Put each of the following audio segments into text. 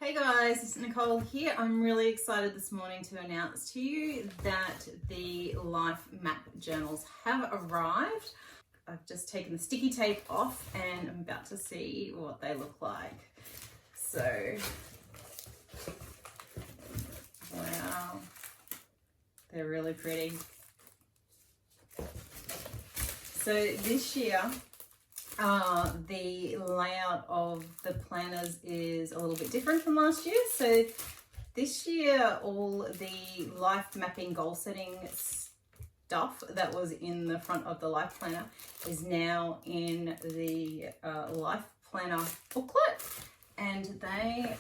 Hey guys, it's Nicole here. I'm really excited this morning to announce to you that the life map journals have arrived. I've just taken the sticky tape off and I'm about to see what they look like. So, wow, they're really pretty. So this year, the layout of the planners is a little bit different from last year. So this year, all the life mapping goal setting stuff that was in the front of the life planner is now in the life planner booklet, and they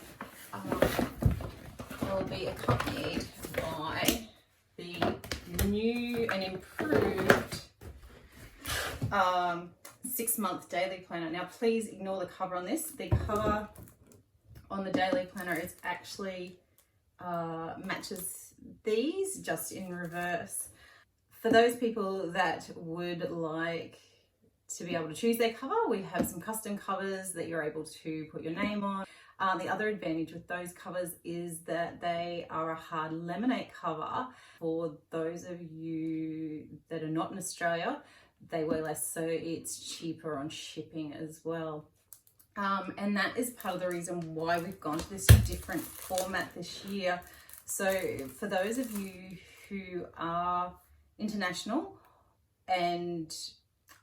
will be accompanied by the new and improved 6-month daily planner. Now please ignore the cover on this. The cover on the daily planner is actually matches these, just in reverse. For those people that would like to be able to choose their cover, we have some custom covers that you're able to put your name on. The other advantage with those covers is that they are a hard laminate cover. For those of you that are not in Australia, they weigh less, so it's cheaper on shipping as well. And that is part of the reason why we've gone to this different format this year. So for those of you who are international and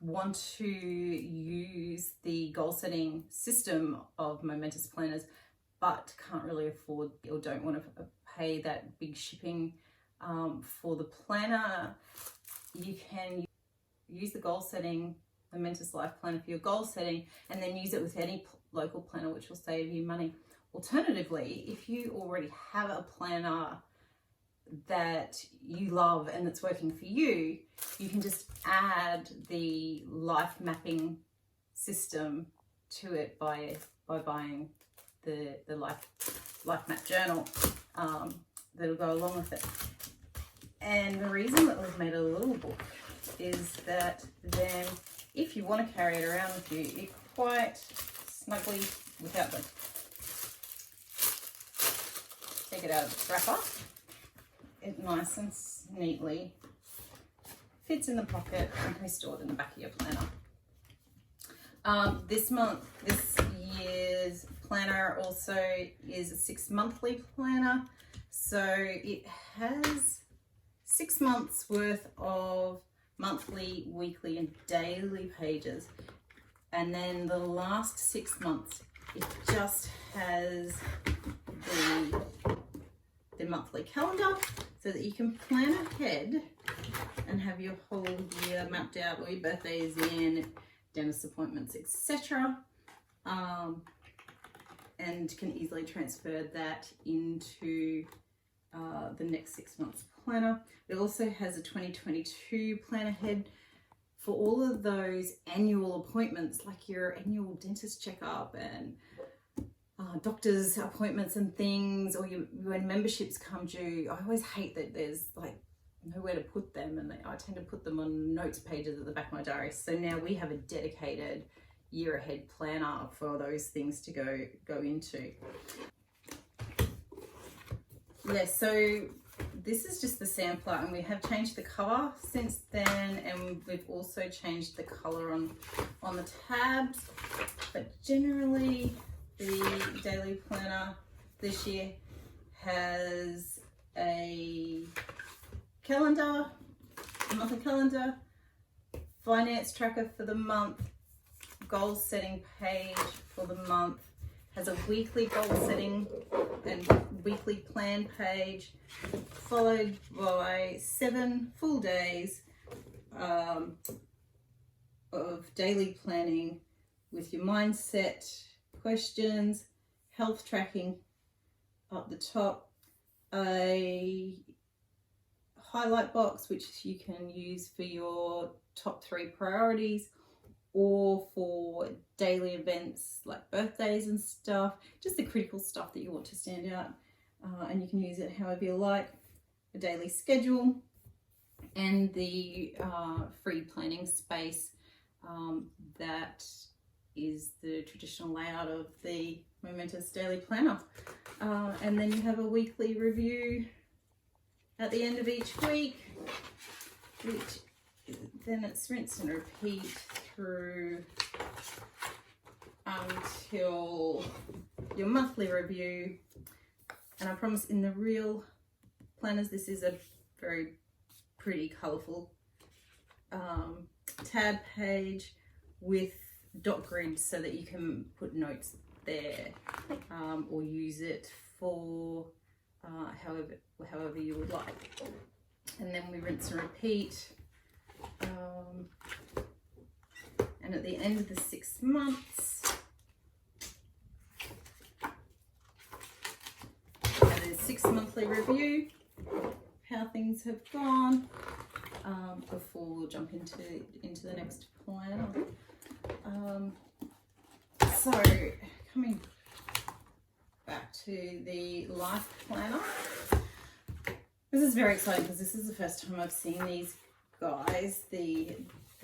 want to use the goal setting system of Momentous Planners but can't really afford or don't want to pay that big shipping for the planner, you can use the goal setting Momentous Life Planner for your goal setting and then use it with any local planner, which will save you money. Alternatively, if you already have a planner that you love and that's working for you, you can just add the life mapping system to it by buying the life map journal that'll go along with it. And the reason that we've made a little book is that then if you want to carry it around with you, it quite snugly, without the take it out of the wrapper, it nice and neatly fits in the pocket and can be stored in the back of your planner. This year's planner also is a 6-monthly planner, so it has 6 months worth of monthly, weekly and daily pages, and then the last 6 months it just has the monthly calendar, so that you can plan ahead and have your whole year mapped out, all your birthdays in, dentist appointments, etc., and can easily transfer that into the next 6 months planner. It also has a 2022 plan ahead for all of those annual appointments, like your annual dentist checkup and doctor's appointments and things, or when memberships come due. I always hate that there's like nowhere to put them, and I tend to put them on notes pages at the back of my diary. So now we have a dedicated year ahead planner for those things to go into. Yeah, so this is just the sampler, and we have changed the cover since then, and we've also changed the color on the tabs. But generally, the daily planner this year has a calendar, a monthly calendar, finance tracker for the month, goal setting page for the month, has a weekly goal setting and weekly plan page, followed by 7 full days of daily planning with your mindset questions, health tracking up the top, a highlight box which you can use for your top 3 priorities, or for daily events like birthdays and stuff, just the critical stuff that you want to stand out, and you can use it however you like. A daily schedule, and the free planning space that is the traditional layout of the Momentous Daily Planner. And then you have a weekly review at the end of each week, which then it's rinse and repeat through until your monthly review. And I promise in the real planners, this is a very pretty colourful tab page with dot grids so that you can put notes there, or use it for however you would like. And then we rinse and repeat, and at the end of the 6 months, have a 6 monthly review, how things have gone, before we'll jump into the next planner. So coming back to the life planner, this is very exciting because this is the first time I've seen these guys. The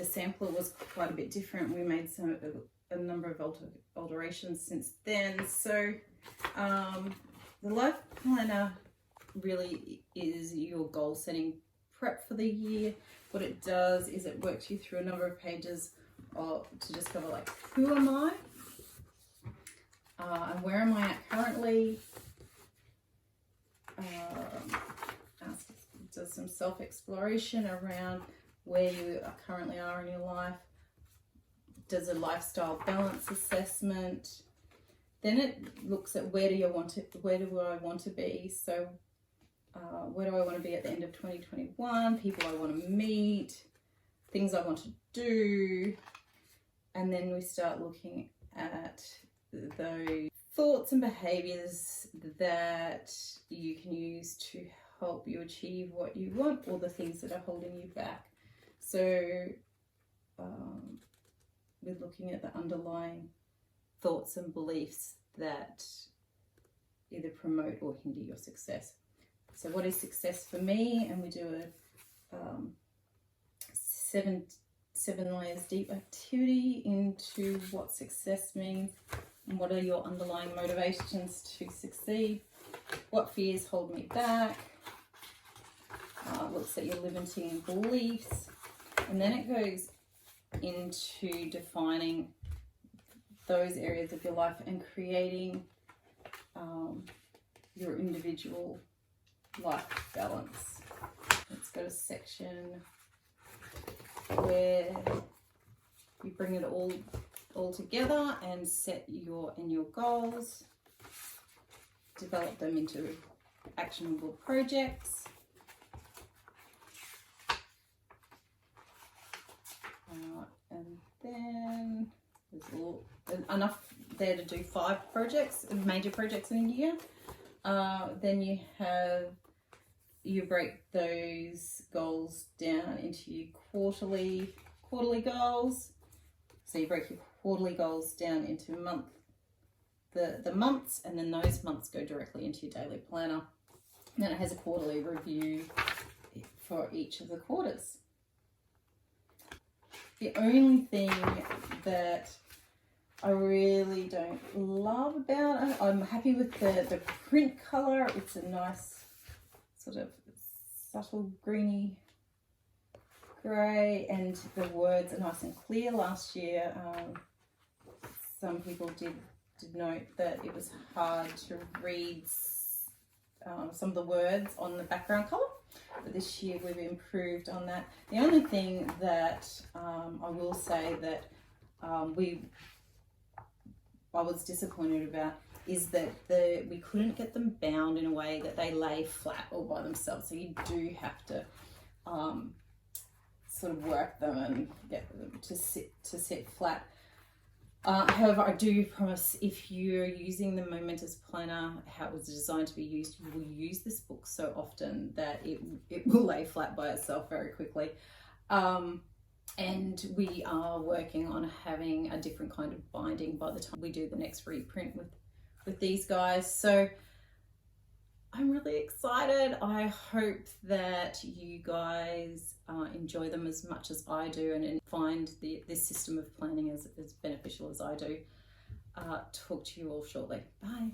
sampler was quite a bit different. We made a number of alterations since then. So the life planner really is your goal setting prep for the year. What it does is it works you through a number of pages to discover, like, who am I, and where am I at currently. Does some self-exploration around where you currently are in your life. Does a lifestyle balance assessment. Then it looks at where do I want to be. So where do I want to be at the end of 2021, people I want to meet, things I want to do. And then we start looking at those thoughts and behaviors that you can use to help you achieve what you want, or the things that are holding you back. So we're looking at the underlying thoughts and beliefs that either promote or hinder your success. So what is success for me? And we do a seven layers deep activity into what success means and what are your underlying motivations to succeed. What fears hold me back? Looks at your limiting beliefs, and then it goes into defining those areas of your life and creating your individual life balance. It's got a section where you bring it all together and set your goals, develop them into actionable projects. And then there's enough there to do 5 projects, major projects in a year. Then you break those goals down into your quarterly goals. So you break your quarterly goals down into the months, and then those months go directly into your daily planner. And then it has a quarterly review for each of the quarters. The only thing that I really don't love about it, I'm happy with the print colour. It's a nice sort of subtle greeny grey, and the words are nice and clear. Last year, some people did note that it was hard to read some of the words on the background colour, but this year we've improved on that. The only thing that I will say that I was disappointed about is that we couldn't get them bound in a way that they lay flat all by themselves. So you do have to sort of work them and get them to sit flat. However, I do promise, if you're using the Momentous Planner, how it was designed to be used, you will use this book so often that it will lay flat by itself very quickly. And we are working on having a different kind of binding by the time we do the next reprint with these guys. So I'm really excited. I hope that you guys enjoy them as much as I do, and find this system of planning as beneficial as I do. Talk to you all shortly. Bye.